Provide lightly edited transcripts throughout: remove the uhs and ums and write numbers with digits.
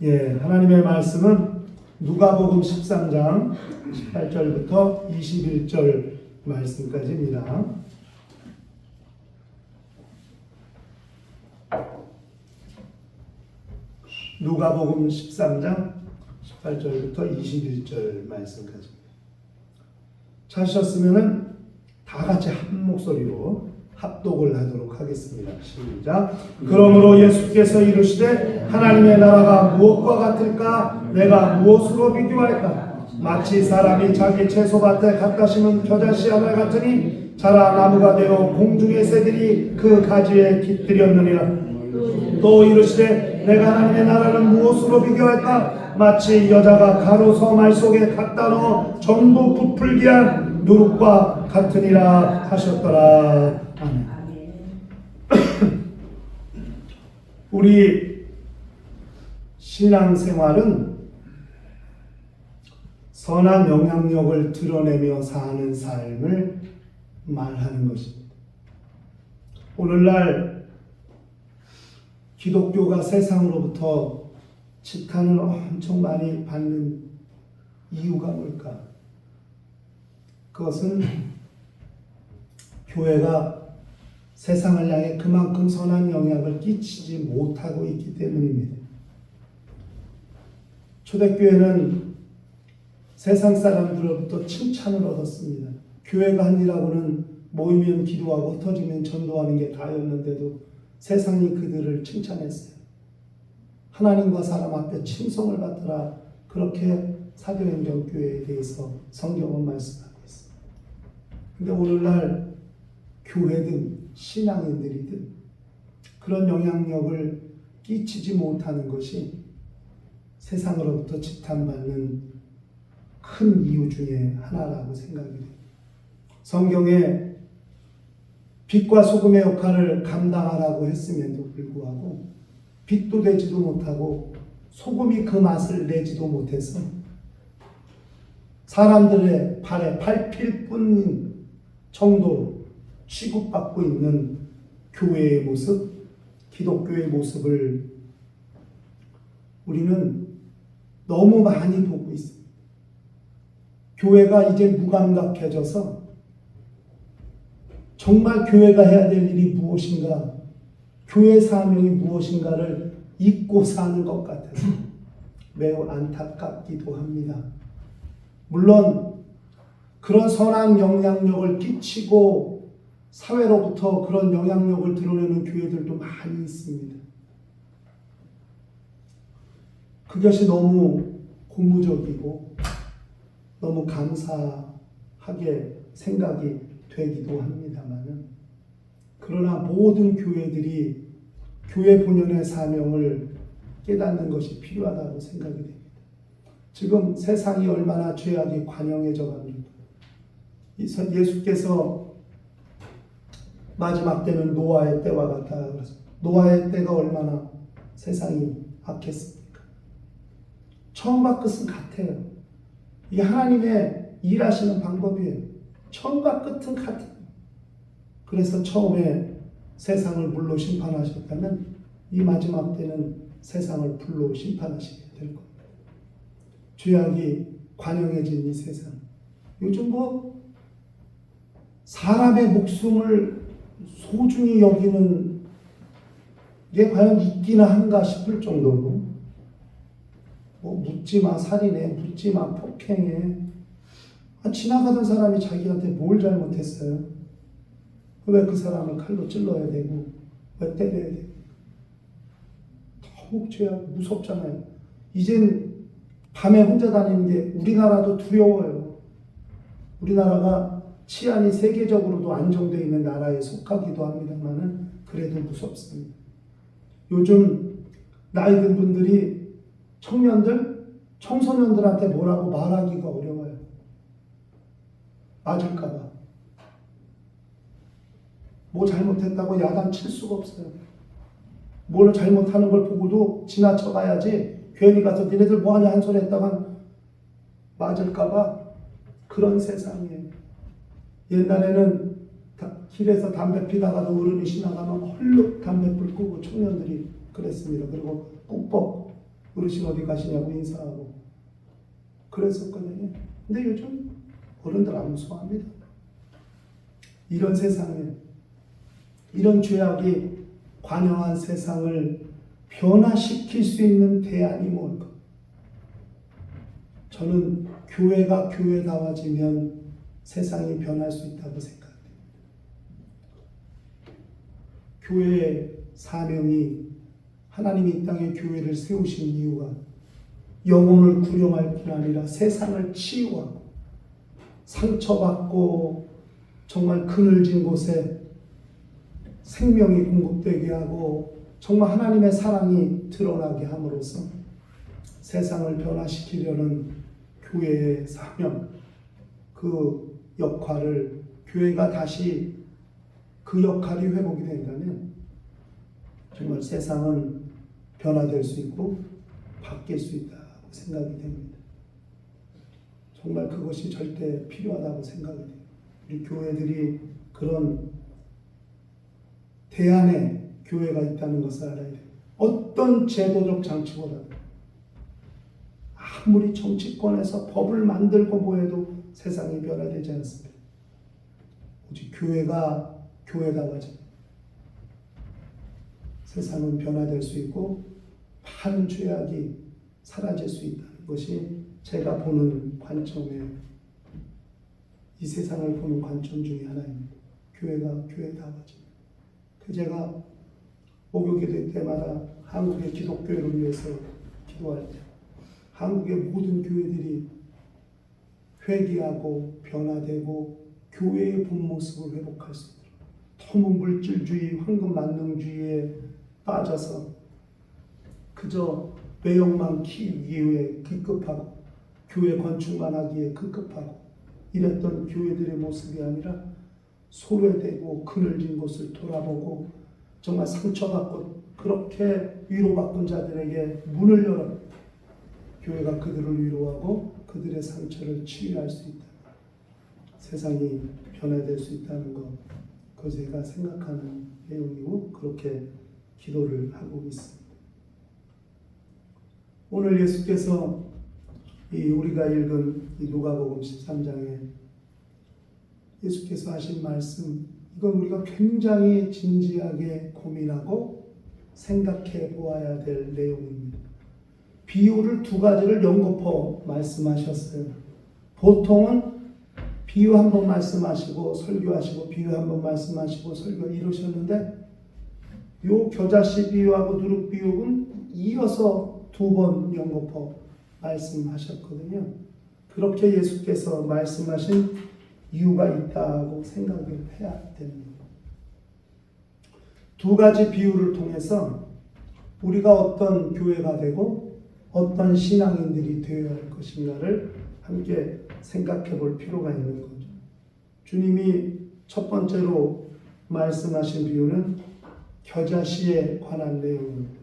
예, 하나님의 말씀은 누가복음 13장 18절부터 21절 말씀까지입니다. 누가복음 13장 18절부터 21절 말씀까지. 찾으셨으면은 다 같이 한 목소리로 합독을 하도록 하겠습니다. 시작. 그러므로 예수께서 이르시되 하나님의 나라가 무엇과 같을까? 내가 무엇으로 비교할까? 마치 사람이 자기 채소밭에 갖다 심은 겨자씨 하나 같으니 자라 나무가 되어 공중의 새들이 그 가지에 깃들였느니라. 또 이르시되 내가 하나님의 나라를 무엇으로 비교할까? 마치 여자가 가로서 말 속에 갖다 넣어 전부 부풀게 한 누룩과 같으니라 하셨더라. 아멘. 우리 신앙생활은 선한 영향력을 드러내며 사는 삶을 말하는 것입니다. 오늘날 기독교가 세상으로부터 지탄을 엄청 많이 받는 이유가 뭘까? 그것은 교회가 세상을 향해 그만큼 선한 영향을 끼치지 못하고 있기 때문입니다. 초대교회는 세상 사람들로부터 칭찬을 얻었습니다. 교회가 한 일하고는 모이면 기도하고 흩어지면 전도하는 게 다였는데도 세상이 그들을 칭찬했어요. 하나님과 사람 앞에 칭송을 받더라. 그렇게 사도행전 교회에 대해서 성경은 말씀하고 있습니다. 근데 오늘날 교회든 신앙인들이든 그런 영향력을 끼치지 못하는 것이 세상으로부터 지탄받는 큰 이유 중에 하나라고 생각이 됩니다. 성경에 빛과 소금의 역할을 감당하라고 했음에도 불구하고 빛도 되지도 못하고 소금이 그 맛을 내지도 못해서 사람들의 발에 밟힐 뿐인 정도로 취급받고 있는 교회의 모습, 기독교의 모습을 우리는 너무 많이 보고 있습니다. 교회가 이제 무감각해져서 정말 교회가 해야 될 일이 무엇인가, 교회 사명이 무엇인가를 잊고 사는 것 같아서 매우 안타깝기도 합니다. 물론 그런 선한 영향력을 끼치고 사회로부터 그런 영향력을 드러내는 교회들도 많이 있습니다. 그것이 너무 고무적이고 너무 감사하게 생각이 되기도 합니다만은, 그러나 모든 교회들이 교회 본연의 사명을 깨닫는 것이 필요하다고 생각이 됩니다. 지금 세상이 얼마나 죄악이 관영해져 갑니까? 예수께서 마지막 때는 노아의 때와 같다. 그래서 노아의 때가 얼마나 세상이 악했습니까? 처음과 끝은 같아요. 이게 하나님의 일하시는 방법이에요. 처음과 끝은 같아요. 그래서 처음에 세상을 물로 심판하셨다면 이 마지막 때는 세상을 불로 심판하시게 될 겁니다. 죄악이 관영해진 이 세상. 요즘 사람의 목숨을 소중히 여기는 게 과연 있기나 한가 싶을 정도로 묻지마 살인해, 묻지마 폭행해. 지나가던 사람이 자기한테 뭘 잘못했어요? 왜 그 사람을 칼로 찔러야 되고 왜 때려야 되고? 더욱 죄악 무섭잖아요. 이젠 밤에 혼자 다니는 게 우리나라도 두려워요. 우리나라가 치안이 세계적으로도 안정되어 있는 나라에 속하기도 합니다만은 그래도 무섭습니다. 요즘 나이 든 분들이 청소년들한테 뭐라고 말하기가 어려워요. 맞을까봐. 뭐 잘못했다고 야단 칠 수가 없어요. 뭘 잘못하는 걸 보고도 지나쳐 가야지, 괜히 가서 니네들 뭐하냐 한 소리 했다간 맞을까봐. 그런 세상이에요. 옛날에는 길에서 담배 피다가도 어른이 지나가면 헐룩 담배불 끄고 청년들이 그랬습니다. 그리고 꾹뻑 어르신 어디 가시냐고 인사하고 그랬었거든요. 근데 요즘 어른들 안 무서워합니다. 이런 세상에, 이런 죄악이 관영한 세상을 변화시킬 수 있는 대안이 뭘까? 저는 교회가 교회다워지면 세상이 변할 수 있다고 생각합니다. 교회의 사명이, 하나님이 이 땅에 교회를 세우신 이유가 영혼을 구령할 뿐 아니라 세상을 치유하고 상처받고 정말 그늘진 곳에 생명이 공급되게 하고 정말 하나님의 사랑이 드러나게 함으로써 세상을 변화시키려는 교회의 사명, 그 역할을, 교회가 다시 그 역할이 회복이 된다면 정말 세상은 변화될 수 있고 바뀔 수 있다고 생각이 됩니다. 정말 그것이 절대 필요하다고 생각이 돼요. 우리 교회들이 그런 대안의 교회가 있다는 것을 알아야 돼요. 어떤 제도적 장치보다도 아무리 정치권에서 법을 만들고 뭐해도 세상이 변화되지 않습니다. 오직 교회가 교회다워집니다. 세상은 변화될 수 있고 많은 죄악이 사라질 수 있다는 것이 제가 보는 관점의, 이 세상을 보는 관점 중에 하나입니다. 교회가 교회다워집니다. 제가 목요기도 때마다 한국의 기독교회를 위해서 기도할 때 한국의 모든 교회들이 회개하고 변화되고 교회의 본 모습을 회복할 수 있도록, 너무 물질주의, 황금 만능주의에 빠져서 그저 외형만 키우기 위해 급급하고 교회 건축만 하기에 급급하고 이랬던 교회들의 모습이 아니라 소외되고 그늘진 곳을 돌아보고 정말 상처받고 그렇게 위로받은 자들에게 문을 열어 교회가 그들을 위로하고 그들의 상처를 치유할 수 있다. 세상이 변화될 수 있다는 것, 그거 제가 생각하는 내용이고 그렇게 기도를 하고 있습니다. 오늘 예수께서 우리가 읽은 이 누가복음 13장에 예수께서 하신 말씀, 이건 우리가 굉장히 진지하게 고민하고 생각해 보아야 될 내용입니다. 비유를 두 가지를 연거푸 말씀하셨어요. 보통은 비유 한 번 말씀하시고 설교하시고 비유 한 번 말씀하시고 설교 이러셨는데 요 겨자씨 비유하고 누룩 비유는 이어서 두 번 연거푸 말씀하셨거든요. 그렇게 예수께서 말씀하신 이유가 있다고 생각을 해야 됩니다. 두 가지 비유를 통해서 우리가 어떤 교회가 되고 어떤 신앙인들이 되어야 할 것인가를 함께 생각해 볼 필요가 있는 거죠. 주님이 첫 번째로 말씀하신 비유는 겨자씨에 관한 내용입니다.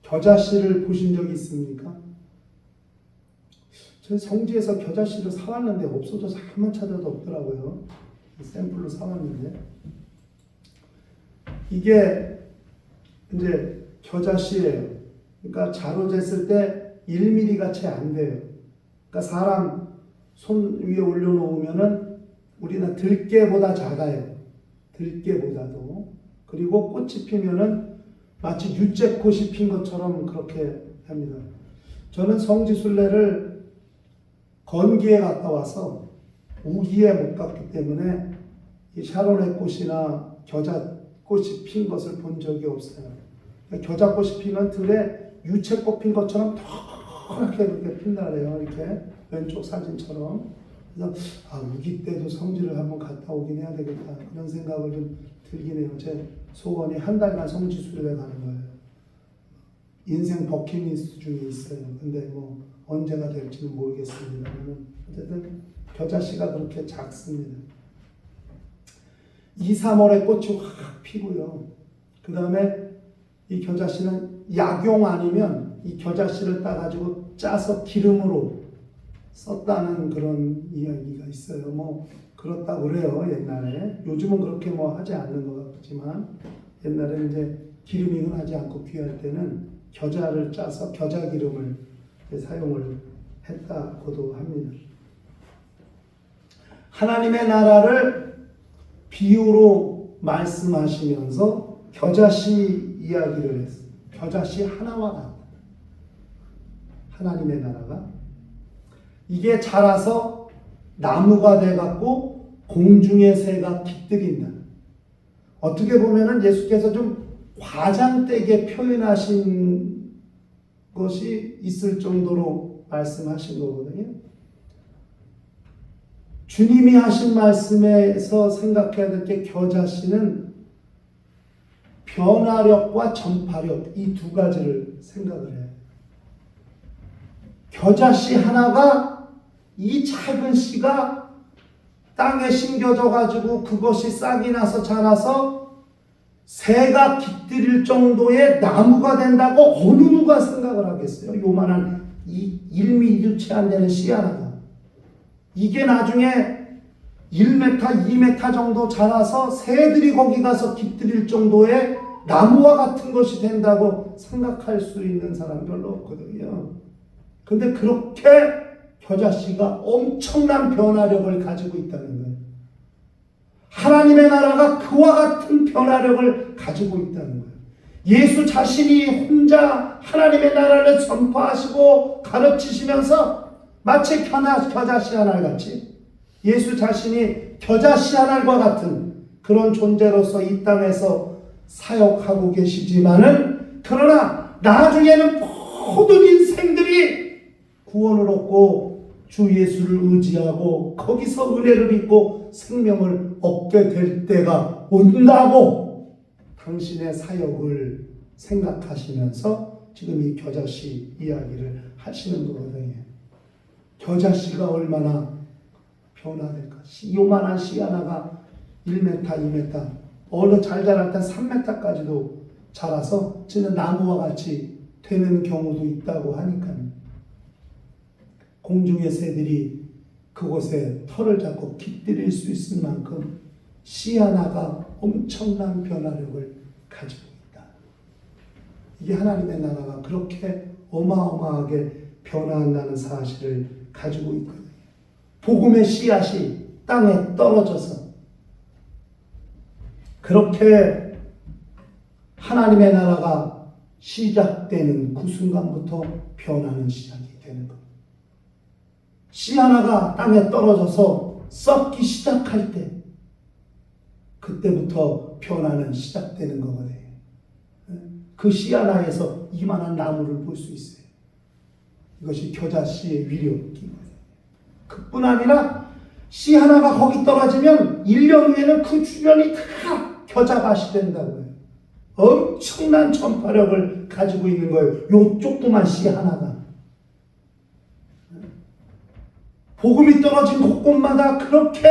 겨자씨를 보신 적이 있습니까? 저희 성지에서 겨자씨를 사왔는데 없어져서 한번 찾아도 없더라고요. 샘플로 사왔는데 이게 이제 겨자씨예요. 그러니까 자로 쟀을 때 1mm가 채 안 돼요. 그러니까 사람 손 위에 올려놓으면은 우리는 들깨보다 작아요. 들깨보다도. 그리고 꽃이 피면은 마치 유채꽃이 핀 것처럼 그렇게 합니다. 저는 성지순례를 건기에 갔다 와서 우기에 못 갔기 때문에 이 샤론의 꽃이나 겨자꽃이 핀 것을 본 적이 없어요. 겨자꽃이 피면 들에 유채꽃 핀 것처럼 턱하게 그렇게 핀다래요. 이렇게 왼쪽 사진처럼. 그래서 우기 때도 성지를 한번 갔다 오긴 해야 되겠다. 그런 생각을 좀 들긴 해요. 제 소원이 한 달간 성지순례 가는 거예요. 인생 버킷리스트 중에 있어요. 근데 뭐 언제가 될지는 모르겠습니다. 어쨌든 겨자씨가 그렇게 작습니다. 2, 3월에 꽃이 확 피고요. 그 다음에 이 겨자씨는 약용 아니면 이 겨자씨를 따가지고 짜서 기름으로 썼다는 그런 이야기가 있어요. 뭐 그렇다고 그래요. 옛날에. 요즘은 그렇게 뭐 하지 않는 것 같지만 옛날에 이제 기름이 흔하지 않고 귀할 때는 겨자를 짜서 겨자 기름을 사용을 했다고도 합니다. 하나님의 나라를 비유로 말씀하시면서 겨자씨 이야기를 했어요. 겨자씨 하나와 같다. 하나님의 나라가 이게 자라서 나무가 돼갖고 공중의 새가 깃들인다. 어떻게 보면은 예수께서 좀 과장되게 표현하신 것이 있을 정도로 말씀하신 거거든요. 주님이 하신 말씀에서 생각해야 될 게 겨자씨는 변화력과 전파력 이 두 가지를 생각을 해요. 겨자씨 하나가 이 작은 씨가 땅에 심겨져 가지고 그것이 싹이 나서 자라서 새가 깃들일 정도의 나무가 된다고 어느 누가 생각을 하겠어요? 요만한 1mm 채 안 되는 씨 하나가. 이게 나중에 1m, 2m 정도 자라서 새들이 거기 가서 깃들일 정도의 나무와 같은 것이 된다고 생각할 수 있는 사람 별로 없거든요. 근데 그렇게 겨자씨가 엄청난 변화력을 가지고 있다는 거예요. 하나님의 나라가 그와 같은 변화력을 가지고 있다는 거예요. 예수 자신이 혼자 하나님의 나라를 전파하시고 가르치시면서 마치 겨자씨 한 알같이 예수 자신이 겨자씨 한 알과 같은 그런 존재로서 이 땅에서 사역하고 계시지만은 그러나 나중에는 모든 인생들이 구원을 얻고 주 예수를 의지하고 거기서 은혜를 입고 생명을 얻게 될 때가 온다고 당신의 사역을 생각하시면서 지금 이 겨자씨 이야기를 하시는 거거든요. 겨자씨가 얼마나 변화될까? 요만한 씨 하나가 1m, 2m, 어느 잘 자랄 때 3m까지도 자라서 진짜 나무와 같이 되는 경우도 있다고 하니까요. 공중의 새들이 그곳에 털을 잡고 깃들일 수 있을 만큼 씨 하나가 엄청난 변화력을 가지고 있다. 이게 하나님의 나라가 그렇게 어마어마하게 변화한다는 사실을 가지고 있거든요. 복음의 씨앗이 땅에 떨어져서 그렇게 하나님의 나라가 시작되는 그 순간부터 변화는 시작이 되는 겁니다. 씨 하나가 땅에 떨어져서 썩기 시작할 때 그때부터 변화는 시작되는 거거든요. 그 씨 하나에서 이만한 나무를 볼 수 있어요. 이것이 겨자씨의 위력이거든요. 그뿐 아니라 씨 하나가 거기 떨어지면 1년 후에는 그 주변이 다 겨자밭이 된다고요. 엄청난 전파력을 가지고 있는 거예요. 요 조그만 씨 하나가. 복음이 떨어진 곳곳마다 그렇게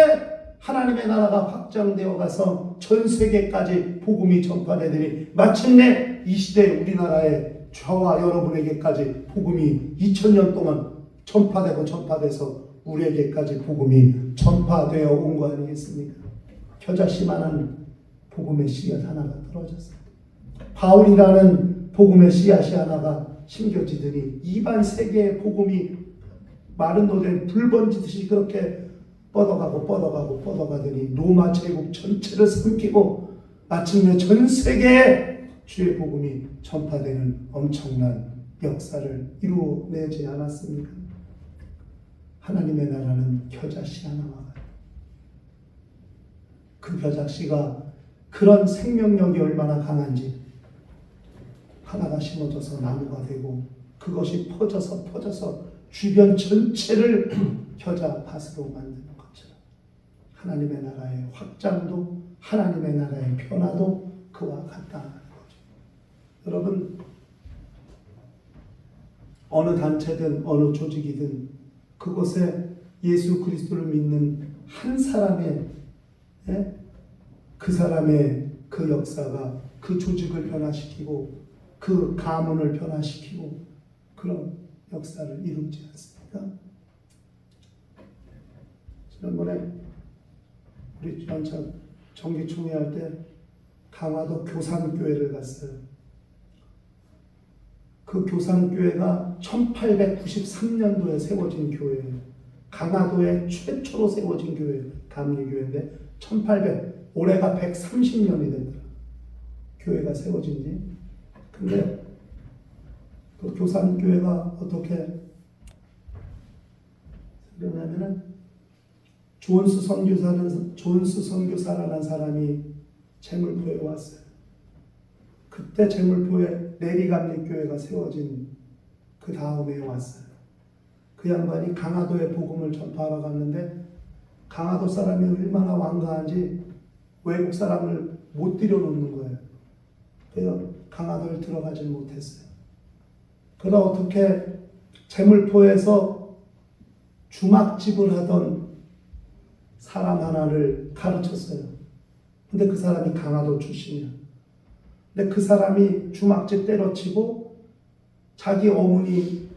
하나님의 나라가 확장되어 가서 전 세계까지 복음이 전파되더니 마침내 이 시대 우리나라의 저와 여러분에게까지 복음이 2000년 동안 전파돼서 우리에게까지 복음이 전파되어 온 거 아니겠습니까? 겨자씨만한 복음의 씨앗 하나가 떨어졌습니다. 바울이라는 복음의 씨앗이 하나가 심겨지더니 이반 세계의 복음이 마른 노래 불 번지듯이 그렇게 뻗어가더니 로마 제국 전체를 삼키고 마침내 전 세계에 주의 복음이 전파되는 엄청난 역사를 이루어내지 않았습니까? 하나님의 나라는 겨자씨 하나와 같아요. 그 겨자씨가 그런 생명력이 얼마나 강한지 하나가 심어져서 나무가 되고 그것이 퍼져서 주변 전체를 겨자밭으로 만드는 것처럼 하나님의 나라의 확장도 하나님의 나라의 변화도 그와 같다는 거죠. 여러분, 어느 단체든 어느 조직이든 그곳에 예수 그리스도를 믿는 한 사람의 그 사람의 그 역사가 그 조직을 변화시키고 그 가문을 변화시키고 그런 역사를 이루지 않습니까? 지난번에 우리 정기총회 할 때 강화도 교산교회를 갔어요. 그 교산교회가 1893년도에 세워진 교회예요. 강화도에 최초로 세워진 교회, 감리교회인데 올해가 130년이 되더라. 교회가 세워진 지. 근데 그 교산교회가 어떻게 그러냐면은 존스 선교사라는 사람이 제물포에 왔어요. 그때 제물포에 내리감리교회가 세워진 그 다음에 왔어요. 그 양반이 강화도에 복음을 전파하러 갔는데 강화도 사람이 얼마나 완강한지 외국 사람을 못 들여놓는 거예요. 그래서 강화도에 들어가지 못했어요. 그러다 어떻게 제물포에서 주막집을 하던 사람 하나를 가르쳤어요. 근데 그 사람이 강화도 출신이야. 근데 그 사람이 주막집 때려치고 자기 어머니,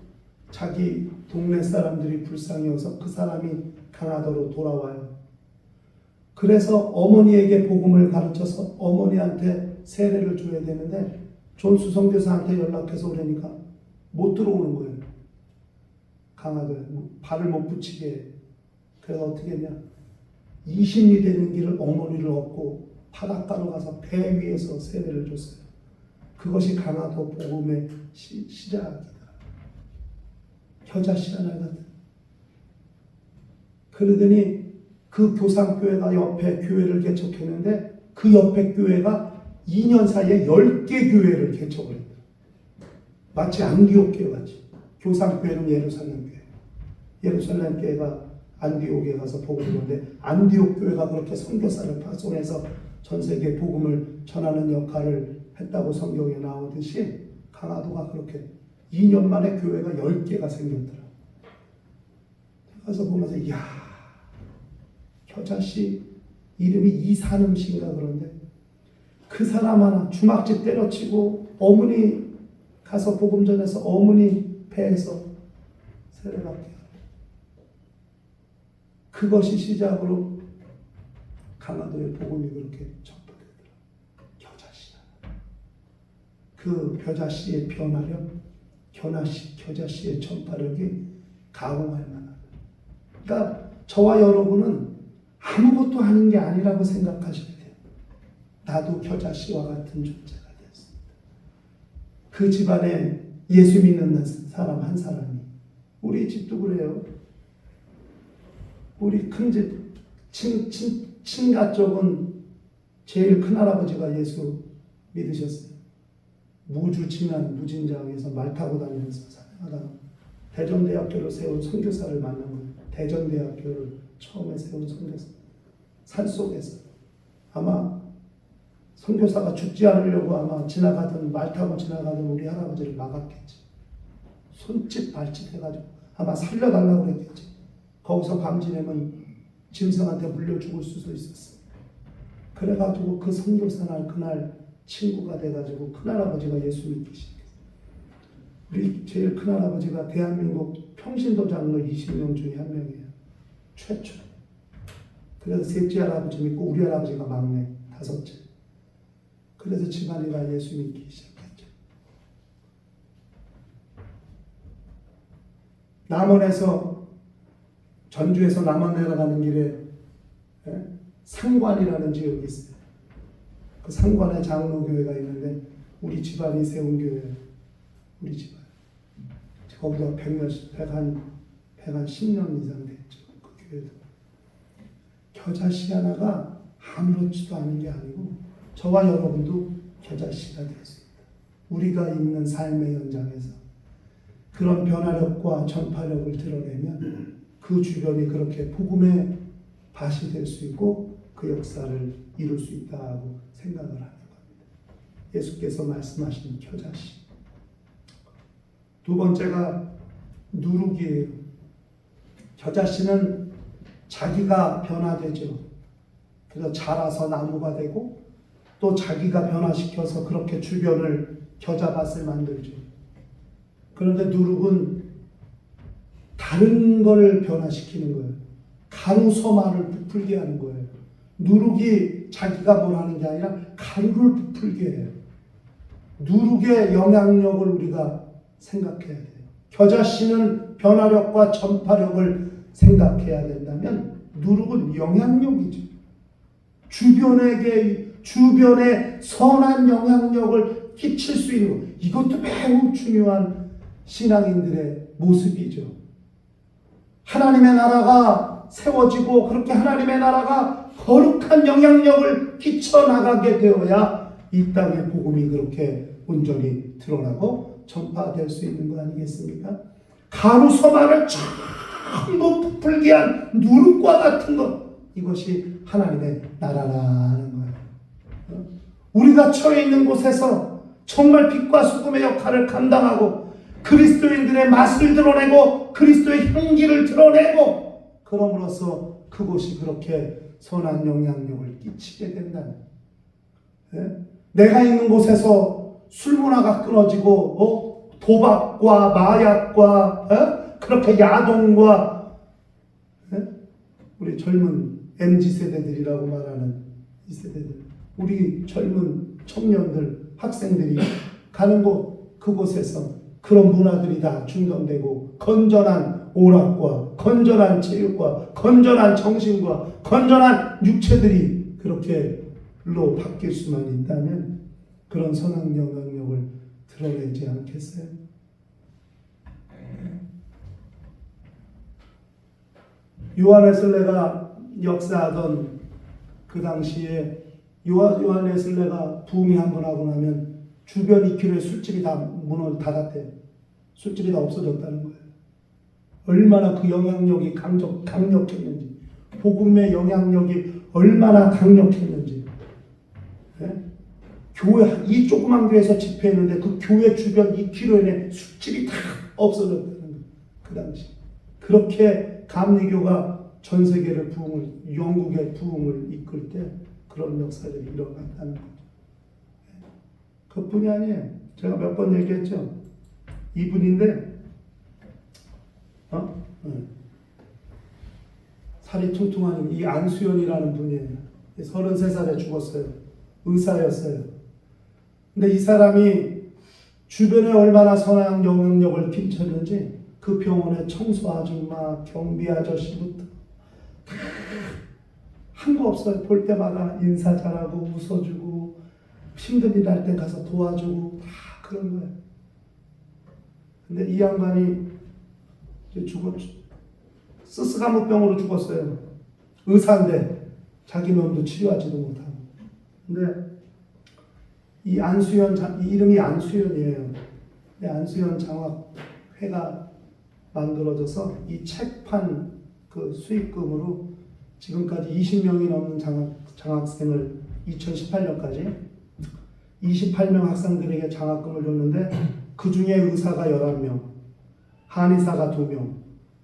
자기 동네 사람들이 불쌍해서 그 사람이 강화도로 돌아와요. 그래서 어머니에게 복음을 가르쳐서 어머니한테 세례를 줘야 되는데 존스 선교사한테 연락해서 그러니까 못 들어오는 거예요. 강화도에 발을 못 붙이게 해요. 그래서 어떻게 했냐, 20리 되는 길을 어머니를 얻고 바닷가로 가서 배 위에서 세례를 줬어요. 그것이 강화도 복음의 시작이다. 겨자씨 하나 같은. 그러더니 그 교산교회가 옆에 교회를 개척했는데 그 옆에 교회가 2년 사이에 10개 교회를 개척을 했다. 마치 안디옥 교회 같이. 교산교회는 예루살렘 교회. 예루살렘 교회가 안디옥에 가서 복음을 전하는데 안디옥 교회가 그렇게 선교사를 파송해서 전 세계 복음을 전하는 역할을 했다고 성경에 나오듯이 강화도가 그렇게 2년 만에 교회가 10개가 생겼더라. 가서 보면서 이야, 겨자씨 이름이 이산음씨인가 그런데 그 사람 하나 주막집 때려치고 어머니 가서 복음 전해서 어머니 배에서 세례받게 하고 그것이 시작으로 강화도의 복음이 그렇게 전파되더라. 겨자씨. 그 겨자씨의 변화력, 겨자씨의 전파력이 가공할 만하다. 그러니까 저와 여러분은 아무것도 하는 게 아니라고 생각하셔야 돼요. 나도 겨자씨와 같은 존재가 되었습니다. 그 집안에 예수 믿는 사람 한 사람이, 우리 집도 그래요. 우리 큰집 친가 쪽은 제일 큰할아버지가 예수 믿으셨어요. 무주 진안 무진장에서 말 타고 다니면서 사역하다가 대전대학교를 세운 선교사를 만난 거예요. 대전대학교를 처음에 세운 선교사. 산속에서 아마 선교사가 죽지 않으려고 아마 지나가던 말 타고 지나가던 우리 할아버지를 막았겠지. 손짓 발짓 해가지고 아마 살려달라고 그랬겠지. 거기서 밤지내면 짐승한테 물려 죽을 수도 있었어. 그래가지고 그 선교사 그날 친구가 돼가지고 큰할아버지가 예수 믿기 시작했어요. 우리 제일 큰할아버지가 대한민국 평신도 장로 20명 중에 한 명이에요. 최초. 그래서 셋째 할아버지 믿고 우리 할아버지가 막내, 다섯째. 그래서 집안이 다 예수 믿기 시작했죠. 남원에서 전주에서 남원 내려가는 길에 상관이라는 지역이 있어요. 그 상관에 장로교회가 있는데 우리 집안이 세운 교회예요. 우리 집안. 거기가 110년 이상 됐죠. 그 교회도. 겨자씨 하나가 아무렇지도 않은 게 아니고 저와 여러분도 겨자씨가 되었습니다. 우리가 있는 삶의 현장에서 그런 변화력과 전파력을 드러내면 그 주변이 그렇게 복음의 밭이 될 수 있고 그 역사를 이룰 수 있다고 생각을 하는 겁니다. 예수께서 말씀하신 겨자씨. 두 번째가 누룩이에요. 겨자씨는 자기가 변화되죠. 그래서 자라서 나무가 되고 또 자기가 변화시켜서 그렇게 주변을 겨자밭을 만들죠. 그런데 누룩은 다른 걸 변화시키는 거예요. 가루소마를 부풀게 하는 거예요. 누룩이 자기가 뭘 하는 게 아니라 가루를 부풀게 해요. 누룩의 영향력을 우리가 생각해야 돼요. 겨자씨는 변화력과 전파력을 생각해야 된다면 누룩은 영향력이죠. 주변에 선한 영향력을 끼칠 수 있는 것. 이것도 매우 중요한 신앙인들의 모습이죠. 하나님의 나라가 세워지고 그렇게 하나님의 나라가 거룩한 영향력을 끼쳐나가게 되어야 이 땅의 복음이 그렇게 온전히 드러나고 전파될 수 있는 거 아니겠습니까? 가루 서만을 전부 부풀게 한 누룩과 같은 것, 이것이 하나님의 나라라는 거예요. 우리가 처해 있는 곳에서 정말 빛과 소금의 역할을 감당하고 그리스도인들의 맛을 드러내고 그리스도의 향기를 드러내고 그럼으로써 그곳이 그렇게 선한 영향력을 끼치게 된다는 거예요. 내가 있는 곳에서 술 문화가 끊어지고 도박과 마약과 그렇게 야동과 우리 젊은 MZ세대들이라고 말하는 이 세대들, 우리 젊은 청년들, 학생들이 가는 곳, 그곳에서 그런 문화들이 다 중단되고 건전한 오락과 건전한 체육과 건전한 정신과 건전한 육체들이 그렇게로 바뀔 수만 있다면 그런 선한 영향력을 드러내지 않겠어요? 요한 웨슬레가 역사하던 그 당시에 요한 웨슬레가 부흥이 한 번 하고 나면 주변 2km의 술집이 다 문을 닫았대요. 술집이 다 없어졌다는 거예요. 얼마나 그 영향력이 강력했는지, 복음의 영향력이 얼마나 강력했는지. 네? 교회, 이 조그만 교회에서 집회했는데 그 교회 주변 2km에 술집이 다 없어졌다는 거예요. 그 당시. 그렇게 감리교가 전 세계를 부흥을, 영국의 부흥을 이끌 때 그런 역사들이 일어났다는 거죠. 그뿐이 아니에요. 제가 몇 번 얘기했죠. 이분인데, 살이 퉁퉁한 이 안수연이라는 분이에요. 33살에 죽었어요. 의사였어요. 근데 이 사람이 주변에 얼마나 선한 영향력을 끼쳤는지 그 병원의 청소 아줌마, 경비 아저씨부터 한 거 없어요. 볼 때마다 인사 잘하고 웃어주고 힘든 일 할 때 가서 도와주고 다 그런 거예요. 근데 이 양반이 스스가무병으로 죽었어요. 의사인데 자기 몸도 치료하지도 못하고. 근데 이 안수연, 이 이름이 안수연이에요. 근데 안수연 장학회가 만들어져서 이 책판 그 수익금으로 지금까지 20명이 넘는 장학생을 2018년까지 28명 학생들에게 장학금을 줬는데 그 중에 의사가 11명, 한의사가 2명,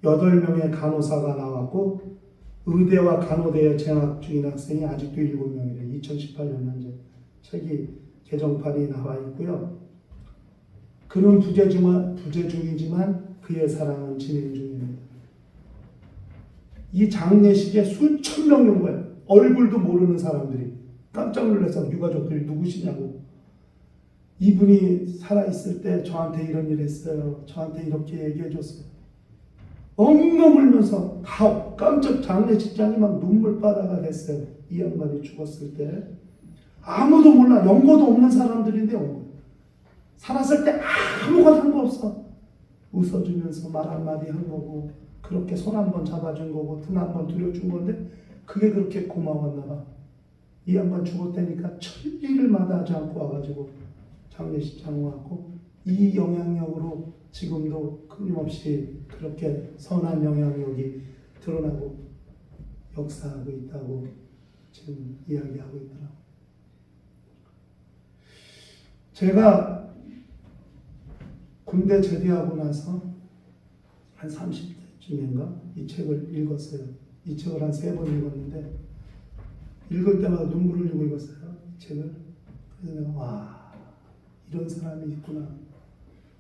8명의 간호사가 나왔고 의대와 간호대에 재학 중인 학생이 아직도 7명이래요. 2018년 현재 책이 개정판이 나와 있고요. 그는 부재중이지만 그의 사랑은 진행 중입니다. 이 장례식에 수천 명이 온 거예요. 얼굴도 모르는 사람들이 깜짝 놀라서 유가족들이 누구시냐고. 이분이 살아있을 때 저한테 이런 일 했어요. 저한테 이렇게 얘기해 줬어요. 엉엉 울면서 깜짝 장례식장이 막 눈물바다가 됐어요. 이 양반이 죽었을 때. 아무도 몰라. 연고도 없는 사람들인데 온 거예요. 살았을 때 아무것도 한 거 없어. 웃어주면서 말 한마디 한 거고 그렇게 손 한 번 잡아준 거고 등 한 번 들여준 건데 그게 그렇게 고마웠나 봐. 이 양반 죽었다니까 천리를 마다하지 않고 와가지고 장례식장 와갖고 이 영향력으로 지금도 끊임없이 그렇게 선한 영향력이 드러나고 역사하고 있다고 지금 이야기하고 있더라고요. 제가 군대 제대하고 나서 한 30대쯤인가 이 책을 읽었어요. 이 책을 한 3번 읽었는데 읽을 때마다 눈물을 흘리고 읽었어요. 이 책을. 그래서 내가 와, 이런 사람이 있구나.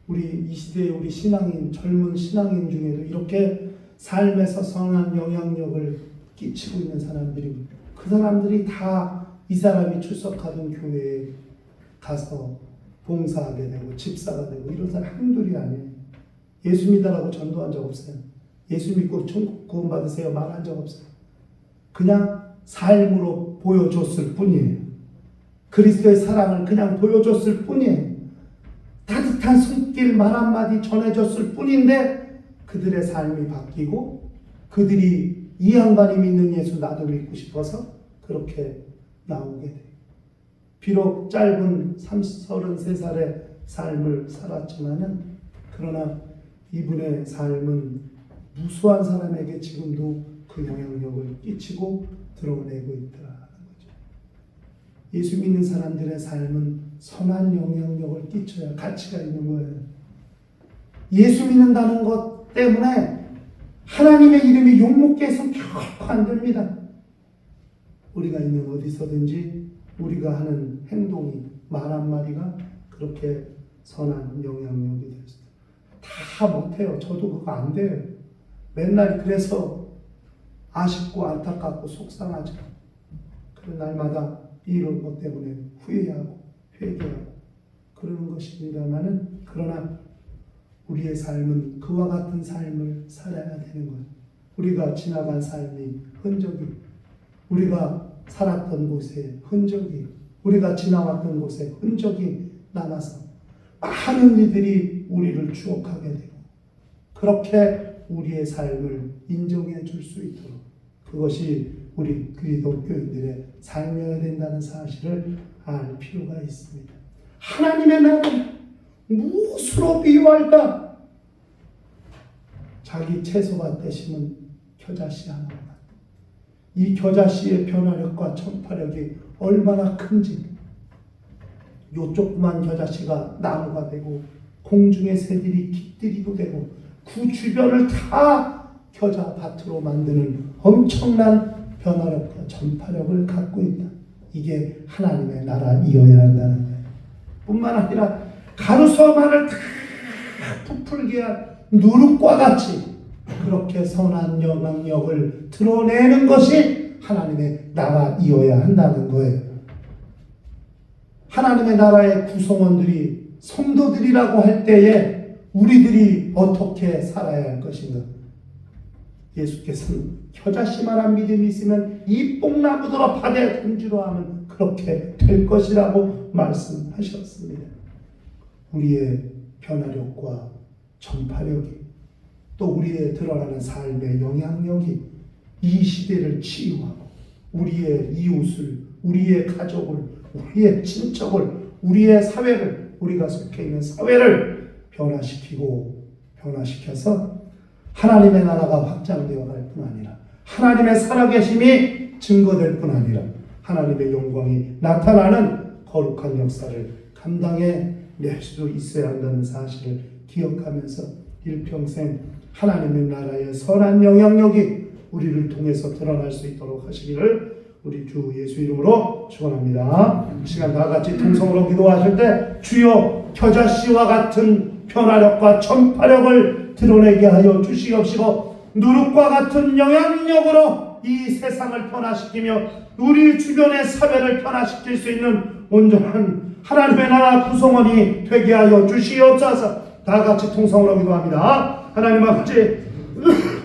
우리 이 시대에 우리 신앙인, 젊은 신앙인 중에도 이렇게 삶에서 선한 영향력을 끼치고 있는 사람들이, 그 사람들이 다 이 사람이 출석하던 교회에 가서 봉사하게 되고 집사가 되고 이런 사람 한둘이 아니에요. 예수 믿으라고 전도한 적 없어요. 예수 믿고 천국 구원 받으세요 말한 적 없어요. 그냥 삶으로 보여줬을 뿐이에요. 그리스도의 사랑을 그냥 보여줬을 뿐이에요. 따뜻한 손길 말 한마디 전해줬을 뿐인데 그들의 삶이 바뀌고 그들이 이 양반이 믿는 예수 나도 믿고 싶어서 그렇게 나오게 돼요. 비록 짧은 33살의 삶을 살았지만은 그러나 이분의 삶은 무수한 사람에게 지금도 그 영향력을 끼치고 드러내고 있다는 거죠. 예수 믿는 사람들의 삶은 선한 영향력을 끼쳐야 가치가 있는 거예요. 예수 믿는다는 것 때문에 하나님의 이름이 욕먹게 해서 결코 안 됩니다. 우리가 있는 어디서든지 우리가 하는 행동이 말 한마디가 그렇게 선한 영향력이 될 수 있어요. 다 못해요. 저도 그거 안 돼요. 맨날 그래서 아쉽고 안타깝고 속상하죠. 그런 날마다 이런 것 때문에 후회하고 회개하고 그러는 것입니다만은 그러나 우리의 삶은 그와 같은 삶을 살아야 되는 거예요. 우리가 지나간 삶이 흔적이, 우리가 살았던 곳에 흔적이, 우리가 지나왔던 곳에 흔적이 남아서 많은 이들이 우리를 추억하게 되고 그렇게 우리의 삶을 인정해 줄 수 있도록 그것이 우리 기독교인들의 삶이어야 된다는 사실을 알 필요가 있습니다. 하나님의 나라는 무엇으로 비유할까? 자기 채소밭에 심은 겨자씨 하나만. 이 겨자씨의 변화력과 전파력이 얼마나 큰지 요 조그만 겨자씨가 나무가 되고 공중의 새들이 깃들이고 되고 그 주변을 다 겨자밭으로 만드는 엄청난 변화력과 전파력을 갖고 있다. 이게 하나님의 나라이어야 한다는 거예요. 뿐만 아니라 가루섬만을 다 부풀게 한 누룩과 같이 그렇게 선한 영향력을 드러내는 것이 하나님의 나라이어야 한다는 거예요. 하나님의 나라의 구성원들이 성도들이라고 할 때에 우리들이 어떻게 살아야 할 것인가? 예수께서는 겨자씨만한 믿음이 있으면 이 뽕나무들어 바다에 던지려 하면 그렇게 될 것이라고 말씀하셨습니다. 우리의 변화력과 전파력이 또 우리의 드러나는 삶의 영향력이 이 시대를 치유하고 우리의 이웃을, 우리의 가족을, 우리의 친척을, 우리의 사회를, 우리가 속해 있는 사회를 변화시켜서 하나님의 나라가 확장되어 갈 뿐 아니라 하나님의 살아계심이 증거될 뿐 아니라 하나님의 영광이 나타나는 거룩한 역사를 감당해 낼 수 있어야 한다는 사실을 기억하면서 일평생 하나님의 나라의 선한 영향력이 우리를 통해서 드러날 수 있도록 하시기를 우리 주 예수 이름으로 축원합니다. 시간 다 같이 통성으로 기도하실 때 주여 겨자씨와 같은 변화력과 전파력을 드러내게 하여 주시옵시고 누룩과 같은 영향력으로 이 세상을 변화시키며 우리 주변의 사회를 변화시킬 수 있는 온전한 하나님의 나라 구성원이 되게 하여 주시옵소서. 다 같이 통성으로 기도합니다. 하나님 아버지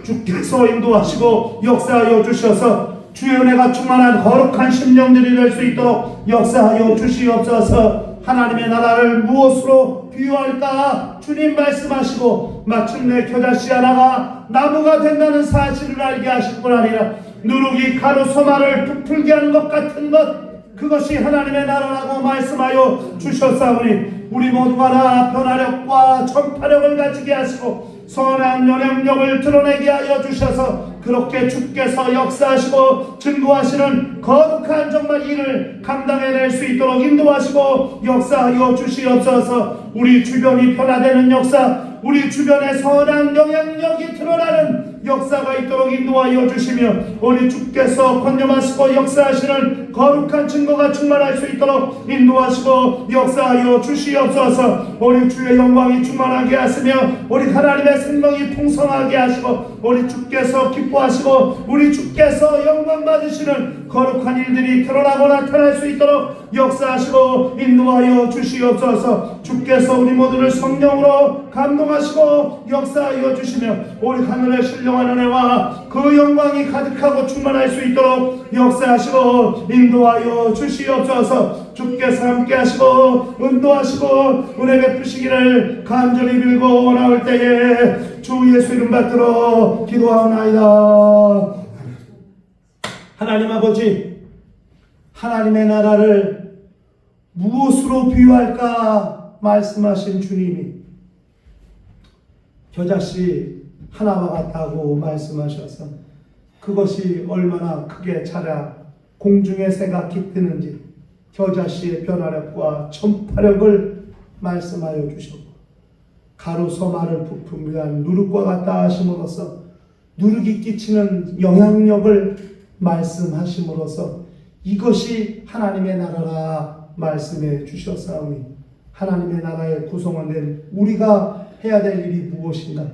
주께서 인도하시고 역사하여 주셔서 주의 은혜가 충만한 거룩한 심령들이 될 수 있도록 역사하여 주시옵소서. 하나님의 나라를 무엇으로 비유할까? 주님 말씀하시고 마침내 겨자씨 하나가 나무가 된다는 사실을 알게 하실 뿐 아니라 누룩이 가루 소마를 부풀게 하는 것 같은 것 그것이 하나님의 나라라고 말씀하여 주셨사오니 우리 모두가 다 변화력과 전파력을 가지게 하시고 선한 영향력을 드러내게 하여 주셔서 그렇게 주께서 역사하시고 증거하시는 거룩한 정말 일을 감당해낼 수 있도록 인도하시고 역사하여 주시옵소서. 우리 주변이 변화되는 역사, 우리 주변에 선한 영향력이 드러나는 역사가 있도록 인도하여 주시며 우리 주께서 권념하시고 역사하시는 거룩한 증거가 충만할 수 있도록 인도하시고 역사하여 주시옵소서. 우리 주의 영광이 충만하게 하시며 우리 하나님의 생명이 풍성하게 하시고 우리 주께서 기뻐하시고 우리 주께서 영광 받으시는 거룩한 일들이 드러나고 나타날 수 있도록 역사하시고 인도하여 주시옵소서. 주께서 우리 모두를 성령으로 감동하시고 역사하여 주시며 우리 하늘에 신령한 은혜와 그 영광이 가득하고 충만할 수 있도록 역사하시고 인도하여 주시옵소서. 주께서 함께 하시고 인도하시고 은혜 베푸시기를 간절히 빌고 원하올 때에 주 예수 이름 받들어 기도하옵나이다. 하나님 아버지, 하나님의 나라를 무엇으로 비유할까 말씀하신 주님이 겨자씨 하나와 같다고 말씀하셔서 그것이 얼마나 크게 자라 공중의 새가 깃드는지 겨자씨의 변화력과 전파력을 말씀하여 주셨고 가루 서말을 부품한 누룩과 같다 하심으로써 누룩이 끼치는 영향력을 말씀하심으로써 이것이 하나님의 나라라 말씀해 주셨사오니 하나님의 나라의 구성원 된 우리가 해야 될 일이 무엇인가?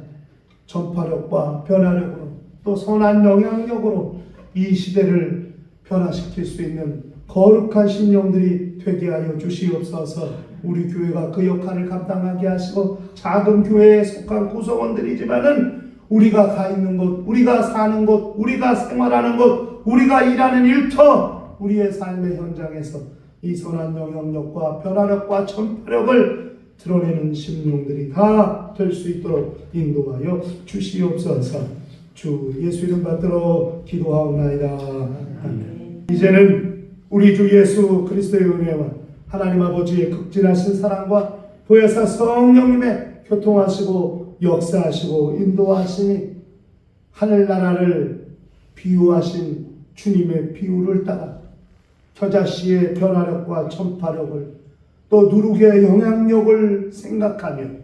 전파력과 변화력으로 또 선한 영향력으로 이 시대를 변화시킬 수 있는 거룩한 심령들이 되게 하여 주시옵소서. 우리 교회가 그 역할을 감당하게 하시고 작은 교회에 속한 구성원들이지만은 우리가 가 있는 곳, 우리가 사는 곳, 우리가 생활하는 곳, 우리가 일하는 일터, 우리의 삶의 현장에서 이 선한 영향력과 변화력과 전파력을 드러내는 심령들이 다 될 수 있도록 인도하여 주시옵소서. 주 예수 이름 받들어 기도하옵나이다. 아멘. 이제는 우리 주 예수 그리스도의 은혜와 하나님 아버지의 극진하신 사랑과 보혜사 성령님의 교통하시고 역사하시고 인도하시니 하늘나라를 비유하신 주님의 비유를 따라 겨자씨의 변화력과 전파력을 또 누룩의 영향력을 생각하며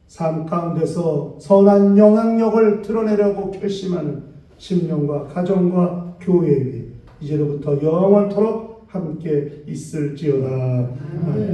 삶 가운데서 선한 영향력을 드러내려고 결심하는 심령과 가정과 교회에 이제로부터 영원토록 함께 있을지어다. 아멘.